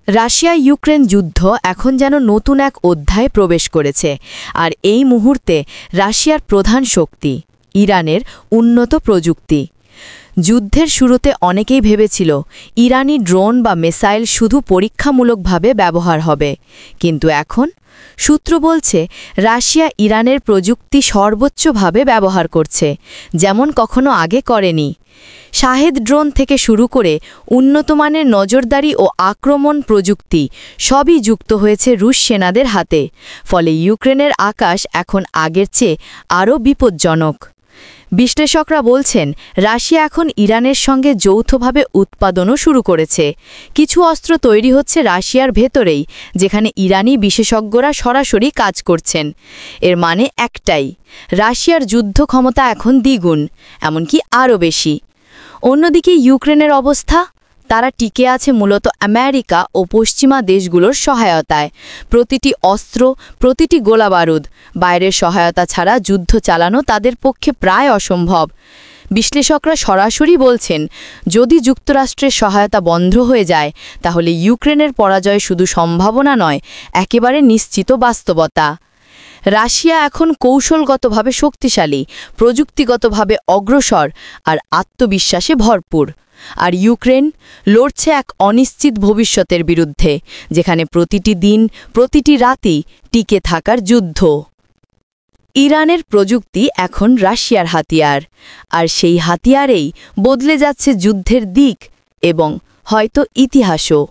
Russia Ukraine যুদ্ধ এখন যেন নতুন এক অধ্যায়ে প্রবেশ করেছে, আর এই মুহূর্তে রাশিয়ার প্রধান শক্তি ইরানের উন্নত প্রযুক্তি। যুদ্ধের শুরুতে অনেকেই ভেবেছিল ইরানি ড্রোন বা মিসাইল শুধু পরীক্ষামূলকভাবে ব্যবহার হবে, কিন্তু এখন সূত্র বলছে রাশিয়া ইরানের প্রযুক্তি সর্বোচ্চভাবে ব্যবহার করছে, যেমন কখনো আগে করেনি। শাহেদ ড্রোন থেকে শুরু করে উন্নতমানের নজরদারি ও আক্রমণ প্রযুক্তি সবই যুক্ত হয়েছে রুশ সেনাদের হাতে, ফলে ইউক্রেনের আকাশ এখন আগের চেয়ে আরও বিপজ্জনক। বিশ্লেষকরা বলছেন রাশিয়া এখন ইরানের সঙ্গে যৌথভাবে উৎপাদনও শুরু করেছে। কিছু অস্ত্র তৈরি হচ্ছে রাশিয়ার ভেতরেই, যেখানে ইরানি বিশেষজ্ঞরা সরাসরি কাজ করছেন। এর মানে একটাই, রাশিয়ার যুদ্ধ ক্ষমতা এখন দ্বিগুণ, এমনকি আরও বেশি। অন্যদিকে ইউক্রেনের অবস্থা, তারা টিকে আছে মূলত আমেরিকা ও পশ্চিমা দেশগুলোর সহায়তায়। প্রতিটি অস্ত্র, প্রতিটি গোলাবারুদ, বাইরের সহায়তা ছাড়া যুদ্ধ চালানো তাদের পক্ষে প্রায় অসম্ভব। বিশ্লেষকরা সরাসরি বলছেন যদি যুক্তরাষ্ট্রের সহায়তা বন্ধ হয়ে যায়, তাহলে ইউক্রেনের পরাজয় শুধু সম্ভাবনা নয়, একেবারে নিশ্চিত বাস্তবতা। রাশিয়া এখন কৌশলগতভাবে শক্তিশালী, প্রযুক্তিগতভাবে অগ্রসর আর আত্মবিশ্বাসে ভরপুর। আর ইউক্রেন লড়ছে এক অনিশ্চিত ভবিষ্যতের বিরুদ্ধে, যেখানে প্রতিটি দিন, প্রতিটি রাতই টিকে থাকার যুদ্ধ। ইরানের প্রযুক্তি এখন রাশিয়ার হাতিয়ার, আর সেই হাতিয়ারেই বদলে যাচ্ছে যুদ্ধের দিক এবং হয়তো ইতিহাসও।